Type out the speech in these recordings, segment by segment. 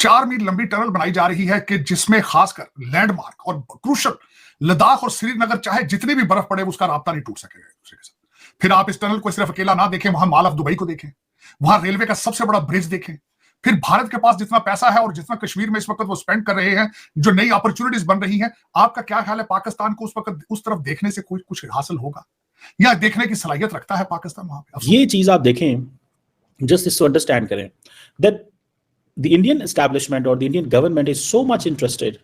4 मील लंबी टनल बनाई जा रही है कि जिसमें खासकर लैंडमार्क और क्रूशल लद्दाख और श्रीनगर चाहे जितनी भी बर्फ पड़े उसका राब्ता नहीं टूट सकेगा एक दूसरे के साथ। फिर आप इस टनल को सिर्फ अकेला ना देखें, वहां मॉल ऑफ दुबई को देखें, वहां रेलवे का सबसे बड़ा ब्रिज देखें। फिर भारत के पास जितना पैसा है और जितना कश्मीर में इस वक्त वो स्पेंड कर रहे हैं, जो नई अपॉर्चुनिटीज बन रही हैं, आपका क्या ख्याल है पाकिस्तान को उस वक्त उस तरफ देखने से कोई कुछ हासिल होगा या देखने की सलाहियत रखता है पाकिस्तान वहां पे? ये चीज आप देखें, जस्ट इसको अंडरस्टैंड करें दैट द इंडियन एस्टैब्लिशमेंट और the Indian government is so much interested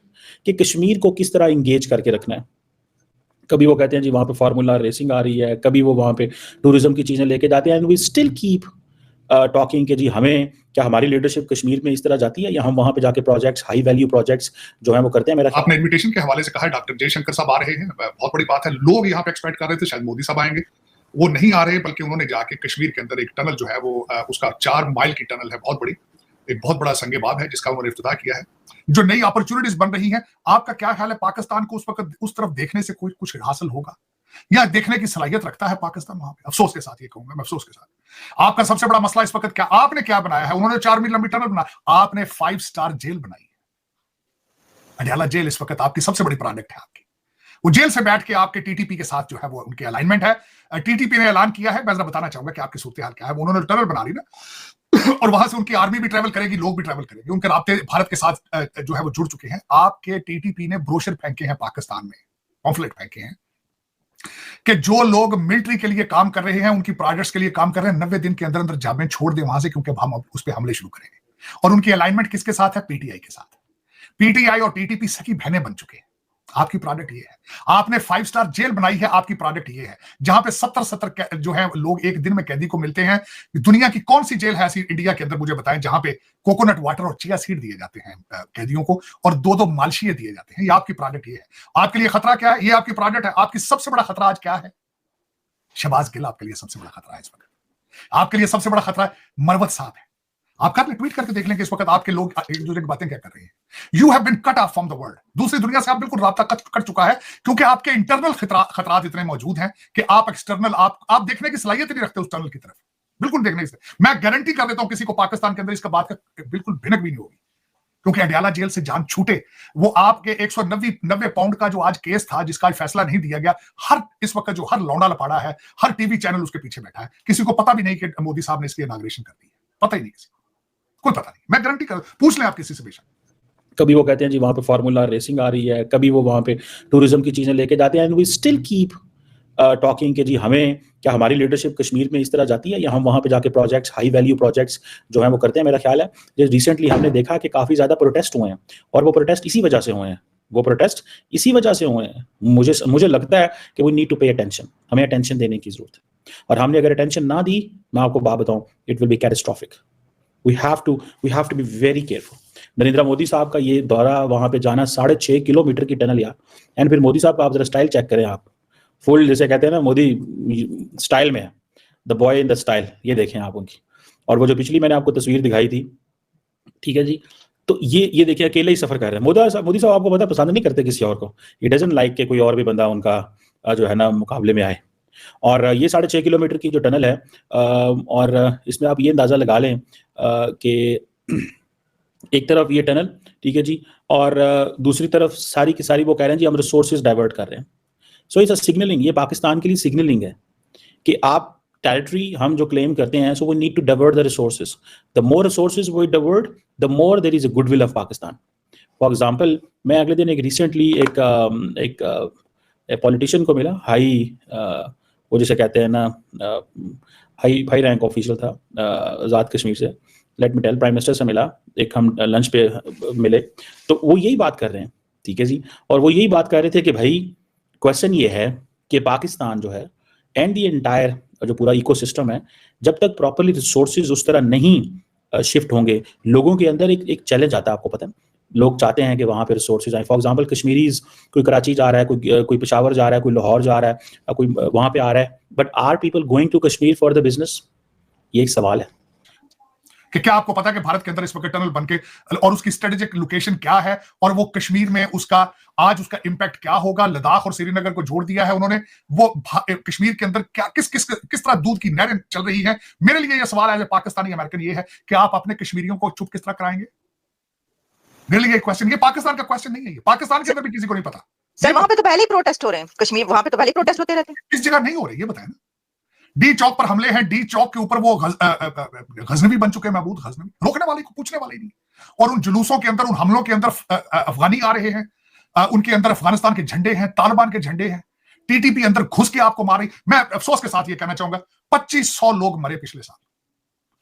कि कश्मीर को किस तरह इंगेज करके रखना है। कभी वो कहते हैं जी वहां पे फार्मूला रेसिंग आ रही है, कभी वो वहां पे टूरिज्म की चीजें लेके जाते हैं, and we still keep talking कि जी हमें क्या हमारी लीडरशिप कश्मीर में इस तरह जाती है या हम वहां पे जाके प्रोजेक्ट्स, हाई वैल्यू प्रोजेक्ट्स जो है वो करते हैं। मेरा आपने इन्विटेशन के हवाले से कहा है डॉक्टर जयशंकर साहब आ रहे हैं, बहुत बड़ी बात है। लोग यहाँ पे एक्सपेक्ट कर रहे थे शायद मोदी साहब आएंगे, वो नहीं आ रहे, बल्कि उन्होंने जाके कश्मीर के अंदर एक टनल जो है वो उसका 4 माइल की टनल है, बहुत बड़ी, एक बहुत बड़ा संगे-बाब है जिसका उन्होंने इफ्तिताह किया है। जो नई अपॉर्चुनिटीज बन रही हैं, आपका क्या ख्याल है पाकिस्तान को उस वक्त उस तरफ देखने से कोई कुछ हासिल होगा या देखने की सलाहियत रखता है पाकिस्तान वहां पे? अफसोस के साथ ये कहूंगा मैं, अफसोस के साथ। आपका सबसे बड़ा मसला इस वक्त क्या, आपने क्या बनाया है? उन्होंने 4 मील लंबी टनल बनाया, आपने 5 स्टार जेल बनाई है। अडयाला जेल इस वक्त आपकी सबसे बड़ी प्रोडक्ट है आपकी। वो जेल से बैठ के आपके टीटीपी के साथ जो है वो उनके अलाइनमेंट है। टीटीपी ने ऐलान किया है, मैं जरा बताना चाहूंगा कि आपकी सूरत हाल क्या है। उन्होंने टनल बना ली ना और वहां से उनकी आर्मी भी ट्रैवल करेगी, लोग भी ट्रैवल करेंगे, उनके राब्ते भारत के साथ जो है वो जुड़ चुके हैं। आपके टीटीपी ने ब्रोशर फेंके हैं पाकिस्तान में, पॉम्फलेट फेंके हैं कि जो लोग मिलिट्री के लिए काम कर रहे हैं, उनकी प्रोजेक्ट्स के लिए काम कर रहे हैं, 90 दिन के अंदर अंदर जामें छोड़ दें वहां से, क्योंकि हम उस पर हमले शुरू करेंगे। और उनकी अलाइनमेंट किसके साथ है? पीटीआई के साथ। पीटीआई और टीटीपी सखी बहनें बन चुके हैं। आपकी प्रोडक्ट ये है। आपने 5 स्टार जेल बनाई है, आपकी प्रोडक्ट ये है, जहां पे 70 जो है लोग एक दिन में कैदी को मिलते हैं। दुनिया की कौन सी जेल है ऐसी इंडिया के अंदर, मुझे बताएं, जहां पे कोकोनट वाटर और चिया सीड दिए जाते हैं कैदियों को और 2-2 मालशिए दिए जाते हैं? ये आपकी प्रोडक्ट ये है। आपके लिए खतरा क्या है? ये आपकी प्रोडक्ट है। आपकी सबसे बड़ा खतरा आज क्या है? शहबाज गिल आपके लिए सबसे बड़ा खतरा है इस वक्त। आपके लिए सबसे बड़ा खतरा मरवत साहब है। आप कर ले, ट्वीट करके देख लें कि इस वक्त आपके लोग एक दूसरे की बातें क्या कर रहे हैं। You have been cut off from the world. दूसरी दुनिया से आप बिल्कुल राब्ता कट चुका है, क्योंकि आपके इंटरनल खतरात इतने मौजूद हैं कि आप एक्सटर्नल आप देखने की सलाहियत नहीं रखते उस टनल की तरफ, बिल्कुल देखने से। मैं गारंटी कर देता हूं किसी को पाकिस्तान के अंदर इसका बात का बिल्कुल भिनक भी नहीं होगी, क्योंकि अडयाला जेल से जान छूटे। वो आपके 190 पाउंड का जो आज केस था, जिसका आज फैसला नहीं दिया गया, हर इस वक्त जो हर लौंडा लपाड़ा है, हर टीवी चैनल उसके पीछे बैठा है। किसी को पता भी नहीं कि मोदी साहब ने इसकी इनॉग्रेशन कर दी है, पता ही नहीं किसी को, कोई पता नहीं। मैं गारंटी कर, पूछ लें आप किसी से बेशक। कभी वो कहते हैं जी वहां पे फार्मूला रेसिंग आ रही है, कभी वो वहां पे टूरिज्म की चीजें लेके जाते हैं, and we still keep talking कि जी हमें क्या हमारी लीडरशिप कश्मीर में इस तरह जाती है या हम वहां पे जाके प्रोजेक्ट्स, हाई वैल्यू प्रोजेक्ट्स जो है वो करते हैं। मेरा ख्याल है जो रिसेंटली हमने देखा कि काफी ज्यादा प्रोटेस्ट हुए हैं, और वो प्रोटेस्ट इसी वजह से हुए हैं, वो प्रोटेस्ट इसी वजह से हुए हैं। मुझे लगता है कि we need to pay attention, हमें अटेंशन देने की जरूरत है, और हमने अगर अटेंशन ना दी, मैं आपको बात बताऊं, it will be catastrophic. We have to be very careful. Narendra Modi साहब का ये दौरा, वहां पे जाना 6.5 किलोमीटर की टनल यार, एंड फिर मोदी साहब का आप जरा स्टाइल चेक करें, आप फुल जैसे कहते हैं ना मोदी स्टाइल में है, the boy in the style, ये देखें आप उनकी। और वो जो पिछली मैंने आपको तस्वीर दिखाई थी, ठीक है जी, तो ये देखिए अकेले ही सफर कर रहे हैं। मोदी साहब आपको पता पसंद नहीं करते किसी और को, ही डजंट लाइक के कोई और भी बंदा उनका जो है ना मुकाबले में आए। और ये 6.5 किलोमीटर की जो टनल है, और इसमें आप ये अंदाजा लगा लें कि एक तरफ ये टनल, ठीक है जी, और दूसरी तरफ सारी की सारी वो कह रहे हैं जी हम रिसोर्सेज डाइवर्ट कर रहे हैं। सो इट्स अ सिग्नलिंग, ये पाकिस्तान के लिए सिग्नलिंग है कि आप टेरिटरी हम जो क्लेम करते हैं, so we need to divert the resources. The more resources we divert, the more there is a goodwill of Pakistan. For example, मैं अगले दिन एक रिसेंटली एक पॉलिटिशियन को मिला, हाई वो जिसे कहते हैं ना हाई रैंक ऑफिशियल था आज़ाद कश्मीर से, let me tell, prime minister से मिला, एक हम लंच पे मिले, तो वो यही बात कर रहे हैं, ठीक है जी, और वो यही बात कर रहे थे कि भाई क्वेश्चन ये है कि पाकिस्तान जो है एंड दी एंटायर जो पूरा इकोसिस्टम है, जब तक प्रॉपर्ली रिसोर्सेज उस तरह नहीं शिफ्ट होंगे, लोगों के अंदर एक चैलेंज आता है, आपको पता है, लोग चाहते हैं कि वहाँ पे रिसोर्सेज आए। फॉर एग्जांपल कश्मीरीज, कोई कराची जा रहा है, कोई पेशावर जा रहा है, कोई लाहौर जा रहा है, कोई वहाँ पे आ रहा है, but are people going to Kashmir for the business? ये एक सवाल है कि क्या आपको पता है कि भारत के अंदर इस वक्त टनल बनके और उसकी स्ट्रेटेजिक लोकेशन क्या है, और वो कश्मीर में उसका इंपैक्ट क्या होगा? लद्दाख और श्रीनगर को जोड़ दिया है उन्होंने। वो कश्मीर के अंदर क्या किस तरह दूध की नहरें चल रही है। मेरे लिए यह सवाल है पाकिस्तानी अमेरिकन, ये है कि आप अपने कश्मीरियों को चुप किस तरह कराएंगे? मेरे लिए क्वेश्चन, ये पाकिस्तान का क्वेश्चन नहीं है, ये पाकिस्तान के अंदर भी किसी को नहीं पता। सर वहां पे तो पहले ही प्रोटेस्ट हो रहे हैं, कश्मीर वहां पे तो पहले ही प्रोटेस्ट होते रहते हैं। किस जगह नहीं हो रहे ये बताएं ना। डी चौक पर हमले हैं, डी चौक के ऊपर वो गजनवी बन चुके हैं, महमूद गजनवी, रोकने वाले को पूछने वाले नहीं। और उन जुलूसों के अंदर, उन हमलों के अंदर अफगानी आ रहे हैं, उनके अंदर अफगानिस्तान के झंडे हैं, तालिबान के झंडे हैं, टीटीपी अंदर घुस के आपको मारे। मैं अफसोस के साथ ये कहना चाहूंगा 2500 लोग मरे पिछले साल,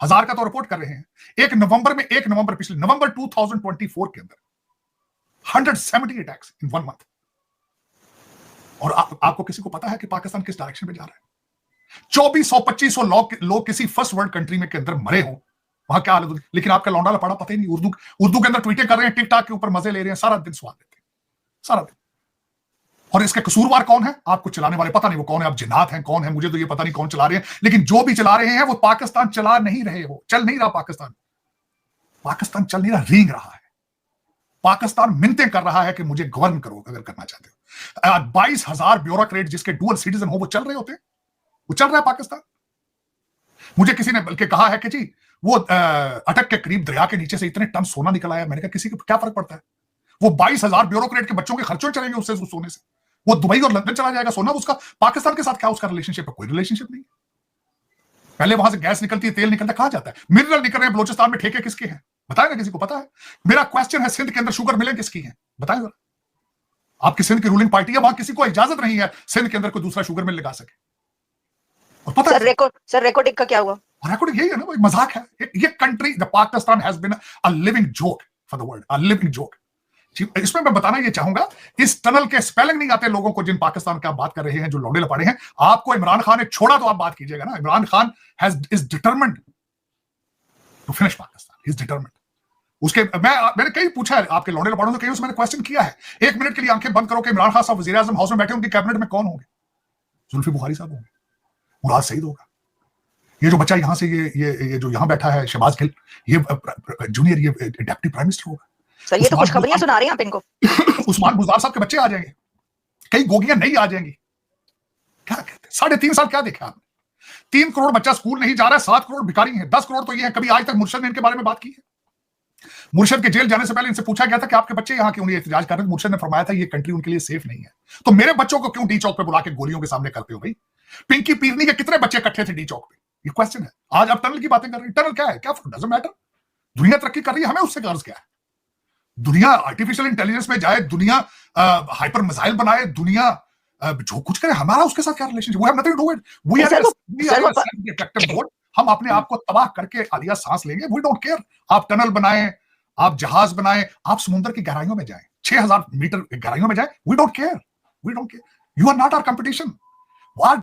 1000 का तो रिपोर्ट कर रहे हैं। 1 नवंबर पिछले नवंबर 2024 के अंदर 170 अटैक्स इन 1 मंथ। और आपको किसी को पता है कि पाकिस्तान किस डायरेक्शन में जा रहा है? 2400-2500 लोग किसी फर्स्ट वर्ल्ड कंट्री में के अंदर मरे हो, वहां क्या हालत होगी। लेकिन आपका लौंडा लपड़ा पता ही नहीं, उर्दू के अंदर ट्वीटें कर रहे हैं, टिकटॉक के ऊपर मजे ले रहे हैं, सारा दिन स्वाद लेते हैं, सारा दिन। और इसके कसूरवार कौन है? आपको चलाने वाले पता नहीं वो कौन है, आप जिन्नात हैं कौन है, मुझे तो ये पता नहीं कौन चला रहे हैं, लेकिन जो भी चला रहे हैं वो पाकिस्तान चला नहीं रहे हो, चल नहीं रहा पाकिस्तान चल नहीं रहा, रींग रहा है। पाकिस्तान मिन्नतें कर रहा है कि मुझे गवर्न करो अगर करना चाहते हो। 22,000 ब्यूरोक्रेट जिसके डुअल सिटीजन हो वो चल रहे होते हैं, वो चल रहा है पाकिस्तान। मुझे किसी ने बल्कि कहा है कि जी वो अटक के करीब दरिया के नीचे से इतने टन सोना निकल आया। मैंने कहा किसी को क्या फर्क पड़ता है, वो 22,000 ब्यूरोक्रेट के बच्चों के खर्चों चलेंगे उससे, उस सोने से वो दुबई और लंदन चला जाएगा सोना। उसका पाकिस्तान के साथ क्या उसका रिलेशनशिप है? कोई रिलेशनशिप नहीं। पहले वहां से गैस निकलती है, तेल निकलता है, कहां जाता है? मिनरल निकल रहे हैं बलोचिस्तान में, ठेके किसके हैं बताएगा? किसी को पता है? मेरा क्वेश्चन है, सिंध के अंदर शुगर मिलें किसकी है बताएं जरा। आपकी सिंध की रूलिंग पार्टी है, वहां किसी को इजाजत नहीं है सिंध के अंदर कोई दूसरा शुगर मिल लगा सके। और पता है सर रिकॉर्डिंग का क्या हुआ? रिकॉर्डिंग यही है ना, वो मजाक है। ये country the Pakistan has been a living joke for the world, a living joke. इसमें मैं बताना ये चाहूंगा, इस टनल के स्पेलिंग नहीं आते लोगों को जिन पाकिस्तान का बात कर रहे हैं, जो लौंडे लपाड़े हैं। आपको इमरान खान ने छोड़ा तो आप बात कीजिएगा ना। Imran Khan is determined to finish Pakistan, is determined. उसके मैंने कई पूछा है आपके लौंडे लपाड़ों से, कई उसमें मैंने क्वेश्चन किया है। 1 मिनट के लिए आंखें बंद करो कि इमरान खान साहब वजीर आजम हाउस में बैठे, उनकी कैबिनेट में कौन होंगे? जुल्फी बुखारी साहब होंगे, मुराद सईद होगा, ये जो बच्चा यहां से ये जो यहां बैठा है शहबाज गिल, ये जूनियर ये डिप्टी प्राइम मिनिस्टर होगा। सर ये तो खुशखबरियां सुना रहे हैं आप इनको। उस्मान बुज़दार साहब के बच्चे आ जाएंगे, कई गोगियां नहीं आ जाएंगी। क्या कहते हैं 3.5 साल क्या देखा आपने? 3 करोड़ बच्चा स्कूल नहीं जा रहा है, 7 करोड़ भिखारी हैं, 10 करोड़ तो ये है। कभी आज तक मुर्शद ने इनके बारे में बात की है? मुर्शद के जेल जाने से पहले इनसे पूछा गया था कि आपके बच्चे यहाँ क्यों नहीं एहतजाज कर रहे हैं? मुर्शद ने फरमाया था ये कंट्री उनके लिए सेफ नहीं है। तो मेरे बच्चों को क्यों डी चौक पे बुला के गोलियों के सामने करते हो भाई? पिंकी पीरनी के कितने बच्चे इकट्ठे थे डी चौक पे? ये क्वेश्चन है। आज आप टनल की बातें कर रहे हैं, टनल क्या है? क्या डजंट मैटर। दुनिया तरक्की कर रही है, हमें उससे गर्ज क्या है? दुनिया आर्टिफिशियल इंटेलिजेंस में जाए, दुनिया हाइपर मिसाइल बनाए, दुनिया जो कुछ करे, हमारा उसके साथ क्या relationship? We have nothing to do it. We are self detective board. हम अपने आप को तबाह करके आलिया सांस लेंगे। We don't care. आप टनल बनाएं, आप जहाज बनाएं, आप समुद्र की गहराइयों में जाएं, 6000 मीटर गहराइयों में जाएं, we don't care. We don't care. You are not our competition.